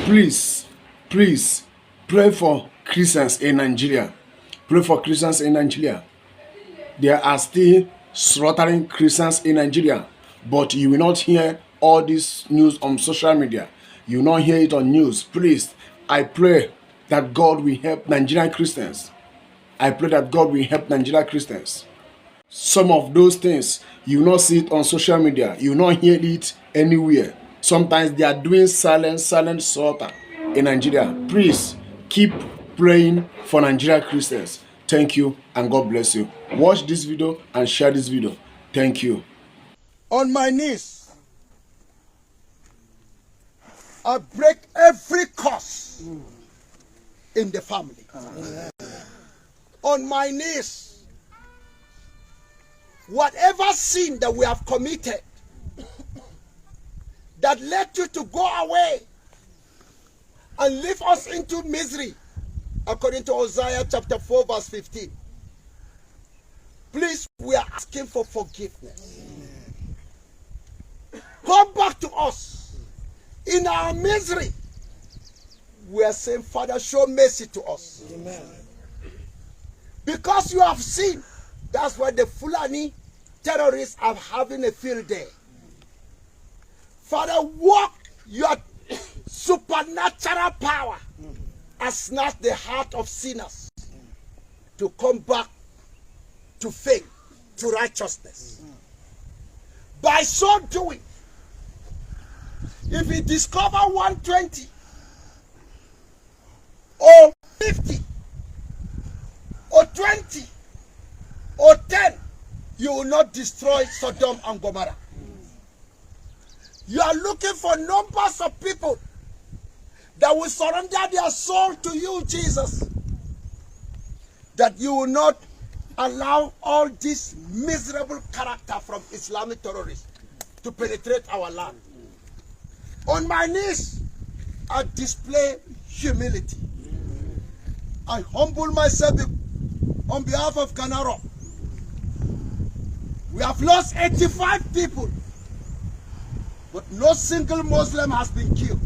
Please pray for Christians in Nigeria. Pray for Christians in Nigeria. There are still slaughtering Christians in Nigeria, but you will not hear all this news on social media. You will not hear it on news. Please, I pray that God will help Nigerian Christians. I pray that God will help Nigerian Christians. Some of those things, you will not see it on social media. You will not hear it anywhere. Sometimes they are doing silent slaughter in Nigeria. Please, keep praying for Nigerian Christians. Thank you and God bless you. Watch this video and share this video. Thank you. On my knees, I break every curse in the family. On my knees, whatever sin that we have committed that led you to go away and leave us into misery, according to Hosea chapter 4 verse 15. Please, we are asking for forgiveness. Come back to us in our misery. We are saying, Father, show mercy to us. Amen. Because you have seen, that's why the Fulani terrorists are having a field day. Father, walk your supernatural power and snatch the heart of sinners to come back to faith, to righteousness. By so doing, if we discover 120 or 50 or 20 or 10, you will not destroy Sodom and Gomorrah. You are looking for numbers of people that will surrender their soul to you, Jesus. That you will not allow all this miserable character from Islamic terrorists to penetrate our land. On my knees, I display humility. I humble myself on behalf of Canaro. We have lost 85 people, but no single Muslim has been killed.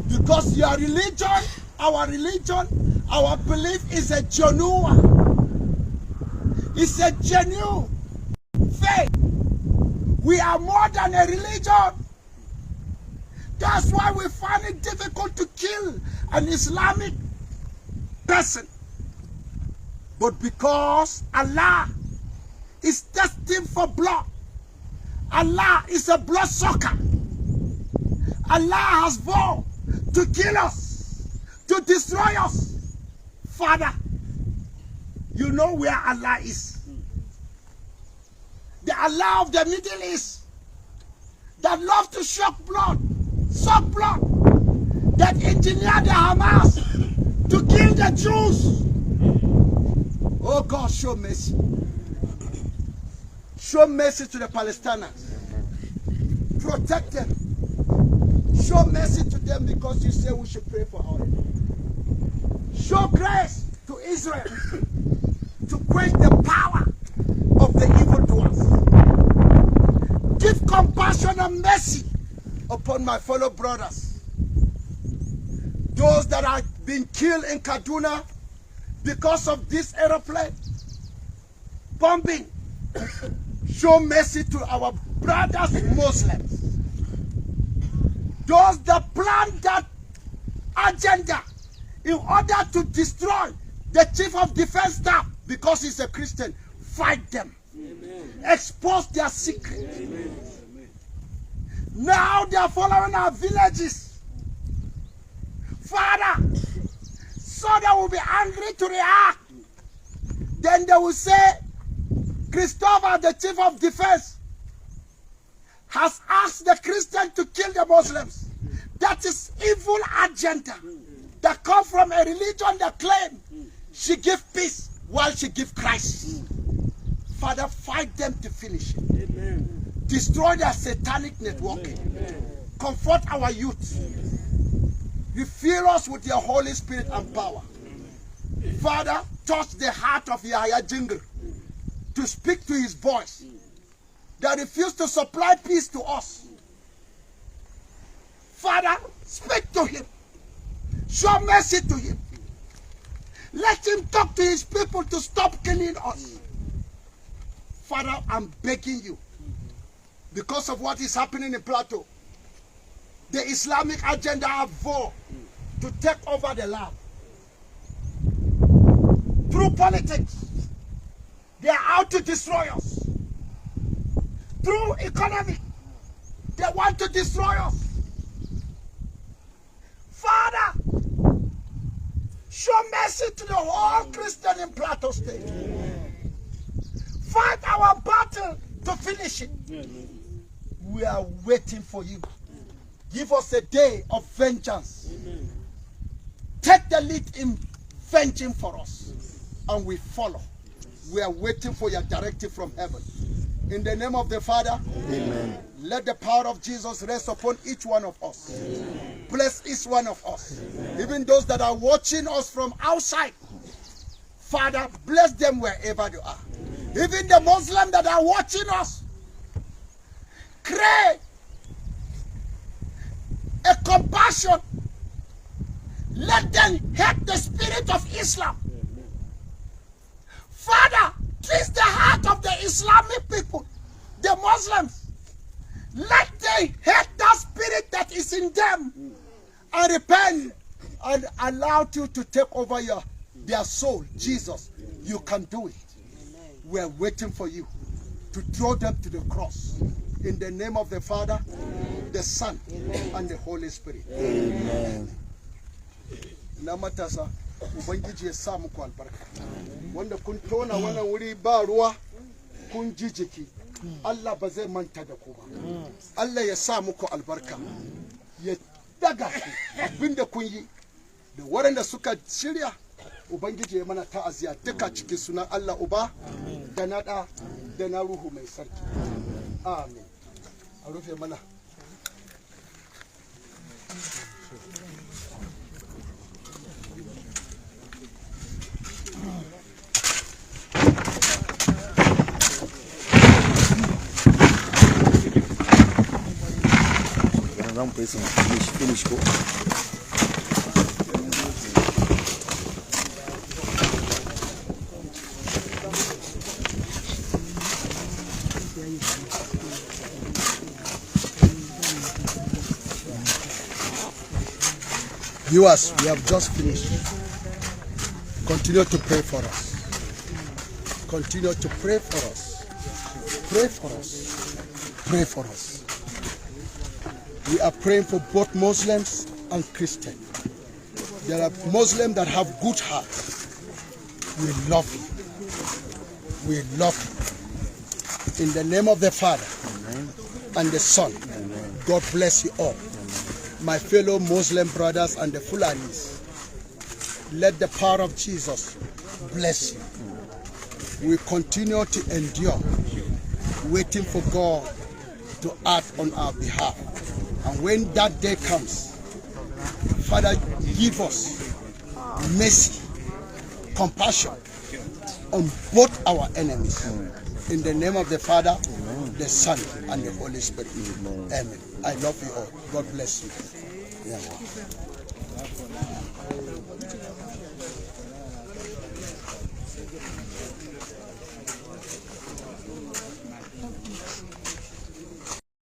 Because your religion, our belief is a genuine. It's a genuine faith. We are more than a religion. That's why we find it difficult to kill an Islamic person. But because Allah is destined for blood, Allah is a blood sucker. Allah has vowed to kill us, to destroy us. Father, you know where Allah is. The Allah of the Middle East that loves to suck blood, that engineered the Hamas to kill the Jews. Oh God, show mercy. Show mercy to the Palestinians. Protect them. Show mercy to them because you say we should pray for our enemies. Show grace to Israel to quench the power of the evildoers. Give compassion and mercy upon my fellow brothers. Those that are being killed in Kaduna because of this aeroplane bombing. Show mercy to our brothers Muslims. Those that plan that agenda in order to destroy the chief of defense staff because he's a Christian, fight them. Amen. Expose their secret. Amen. Now they are following our villages. Father, so they will be angry to react. Then they will say, Christopher, the chief of defense, has asked the Christian to kill the Muslims. That is evil agenda that comes from a religion that claims she gives peace while she gives Christ. Father, fight them to finish it. Amen. Destroy their satanic networking. Amen. Comfort our youth. Refill us with your Holy Spirit and power. Father, touch the heart of Yahya Jingle to speak to his voice that refused to supply peace to us. Father, speak to him. Show mercy to him. Let him talk to his people to stop killing us. Father, I'm begging you, because of what is happening in Plateau, the Islamic agenda have vowed to take over the land. Through politics, they are out to destroy us. Through economy, they want to destroy us. Father, show mercy to the whole Christian in Plateau State. Fight our battle to finish it. We are waiting for you. Give us a day of vengeance. Take the lead in venging for us, and we follow. We are waiting for your directive from heaven. In the name of the Father, amen. Let the power of Jesus rest upon each one of us. Amen. Bless each one of us. Amen. Even those that are watching us from outside, Father, bless them wherever they are. Amen. Even the Muslims that are watching us, create a compassion. Let them hate the spirit of Islam. Amen. Father, twist the heart of the Islamic people, the Muslims. Let them hate that spirit that is in them and repent and allow you to take over their soul. Jesus, you can do it. We are waiting for you to draw them to the cross. In the name of the Father, the Son, and the Holy Spirit. Amen. Namatasa. Ubangiji ya sa muku albarka. Wanda kun tona wannan wuri ba ruwa kun jijiki. Allah ba zai manta da ku ba. Allah ya sa muku albarka. Ya daga abinda kun yi da waɗanda suka shirya. Ubangiji ya mana ta'aziya duka cikin sunan Allah Uba da na da na Ruhu mai sarki. Amin. A rufe mana. Finish go. Viewers, we have just finished. Continue to pray for us. Continue to pray for us. Pray for us. Pray for us. We are praying for both Muslims and Christians. There are Muslims that have good hearts. We love you. We love you. In the name of the Father, amen, and the Son, amen. God bless you all. My fellow Muslim brothers and the Fulanis, let the power of Jesus bless you. We continue to endure, waiting for God to act on our behalf. And when that day comes, Father, give us mercy, compassion on both our enemies. In the name of the Father, the Son, and the Holy Spirit. Amen. I love you all. God bless you. Yeah.